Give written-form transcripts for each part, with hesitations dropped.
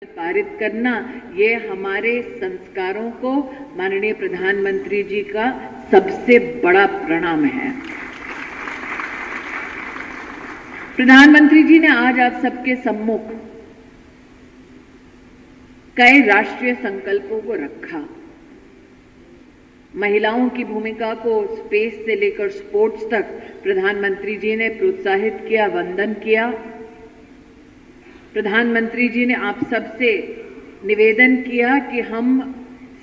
पारित करना, ये हमारे संस्कारों को माननीय प्रधानमंत्री जी का सबसे बड़ा प्रणाम है। प्रधानमंत्री जी ने आज आप सबके सम्मुख कई राष्ट्रीय संकल्पों को रखा। महिलाओं की भूमिका को स्पेस से लेकर स्पोर्ट्स तक प्रधानमंत्री जी ने प्रोत्साहित किया, वंदन किया। प्रधानमंत्री जी ने आप सबसे निवेदन किया कि हम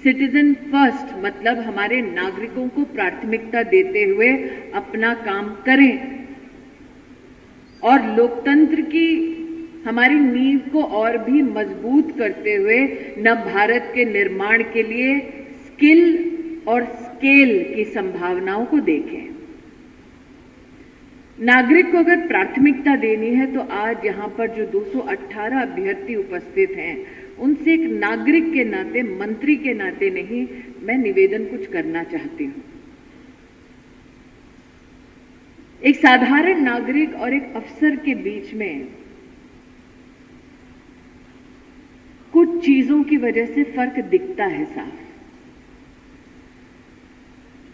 सिटीजन फर्स्ट मतलब हमारे नागरिकों को प्राथमिकता देते हुए अपना काम करें और लोकतंत्र की हमारी नींव को और भी मजबूत करते हुए नव भारत के निर्माण के लिए स्किल और स्केल की संभावनाओं को देखें। नागरिक को अगर प्राथमिकता देनी है तो आज यहां पर जो 218 अभ्यर्थी उपस्थित हैं, उनसे एक नागरिक के नाते, मंत्री के नाते नहीं, मैं निवेदन कुछ करना चाहती हूं। एक साधारण नागरिक और एक अफसर के बीच में कुछ चीजों की वजह से फर्क दिखता है साफ,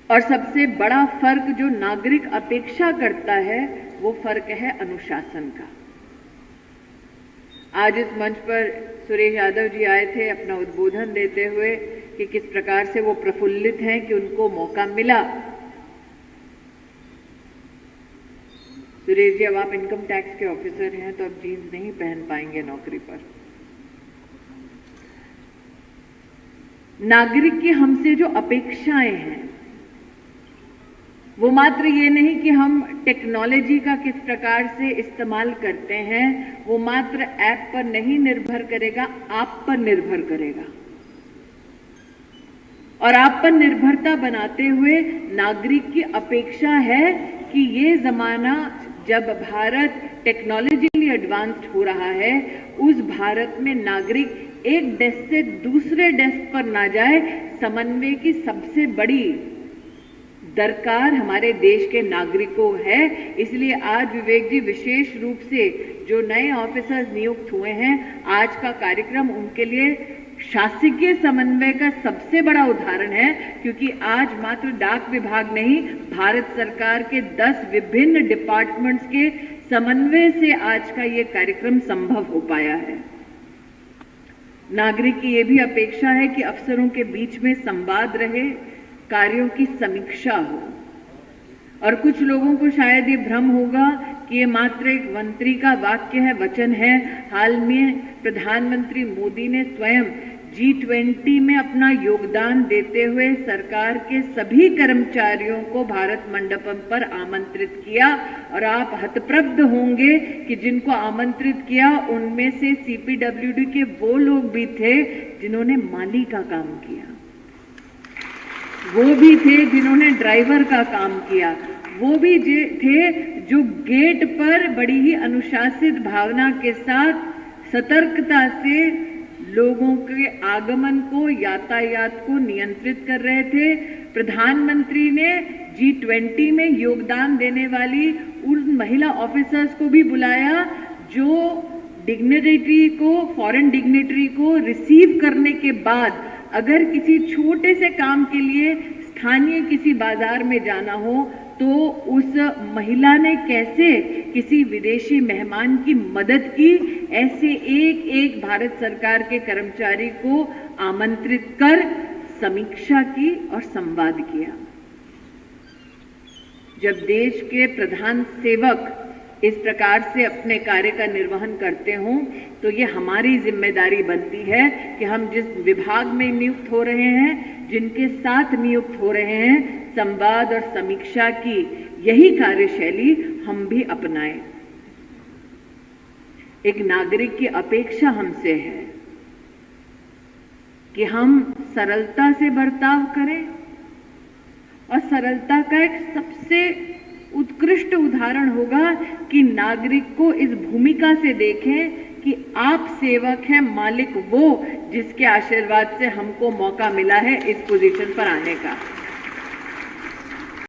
और सबसे बड़ा फर्क जो नागरिक अपेक्षा करता है वो फर्क है अनुशासन का। आज इस मंच पर सुरेश यादव जी आए थे अपना उद्बोधन देते हुए कि किस प्रकार से वो प्रफुल्लित हैं कि उनको मौका मिला। सुरेश जी, अब आप इनकम टैक्स के ऑफिसर हैं तो अब जीन्स नहीं पहन पाएंगे नौकरी पर। नागरिक की हमसे जो अपेक्षाएं हैं वो मात्र ये नहीं कि हम टेक्नोलॉजी का किस प्रकार से इस्तेमाल करते हैं, वो मात्र ऐप पर नहीं निर्भर करेगा, आप पर निर्भर करेगा। और आप पर निर्भरता बनाते हुए नागरिक की अपेक्षा है कि ये जमाना जब भारत टेक्नोलॉजिकली एडवांस्ड हो रहा है, उस भारत में नागरिक एक डेस्क से दूसरे डेस्क पर ना जाए। समन्वय की सबसे बड़ी दरकार हमारे देश के नागरिकों है। इसलिए आज विवेक जी विशेष रूप से जो नए ऑफिसर्स नियुक्त हुए हैं, आज का कार्यक्रम उनके लिए शासकीय समन्वय का सबसे बड़ा उदाहरण है, क्योंकि आज मात्र डाक विभाग नहीं, भारत सरकार के 10 विभिन्न डिपार्टमेंट्स के समन्वय से आज का ये कार्यक्रम संभव हो पाया है। नागरिक की ये भी अपेक्षा है कि अफसरों के बीच में संवाद रहे, कार्यों की समीक्षा हो। और कुछ लोगों को शायद ये भ्रम होगा कि ये मात्र एक मंत्री का वाक्य है, वचन है। हाल में प्रधानमंत्री मोदी ने स्वयं G20 में अपना योगदान देते हुए सरकार के सभी कर्मचारियों को भारत मंडपम पर आमंत्रित किया। और आप हतप्रभ होंगे कि जिनको आमंत्रित किया उनमें से CPWD के वो लोग भी थे जिन्होंने माली का काम किया, वो भी थे जिन्होंने ड्राइवर का काम किया, वो भी थे जो गेट पर बड़ी ही अनुशासित भावना के साथ सतर्कता से लोगों के आगमन को, यातायात को नियंत्रित कर रहे थे। प्रधानमंत्री ने G20 में योगदान देने वाली उन महिला ऑफिसर्स को भी बुलाया जो डिग्निटरी को, फॉरेन डिग्निटरी को रिसीव करने के बाद अगर किसी छोटे से काम के लिए स्थानीय किसी बाजार में जाना हो तो उस महिला ने कैसे किसी विदेशी मेहमान की मदद की, ऐसे एक एक भारत सरकार के कर्मचारी को आमंत्रित कर समीक्षा की और संवाद किया। जब देश के प्रधान सेवक इस प्रकार से अपने कार्य का निर्वहन करते हों तो ये हमारी जिम्मेदारी बनती है कि हम जिस विभाग में नियुक्त हो रहे हैं, जिनके साथ नियुक्त हो रहे हैं, संवाद और समीक्षा की यही कार्यशैली हम भी अपनाएं। एक नागरिक की अपेक्षा हमसे है कि हम सरलता से बर्ताव करें, और सरलता का एक सबसे उत्कृष्ट उदाहरण होगा कि नागरिक को इस भूमिका से देखें कि आप सेवक हैं, मालिक वो जिसके आशीर्वाद से हमको मौका मिला है इस पोजीशन पर आने का।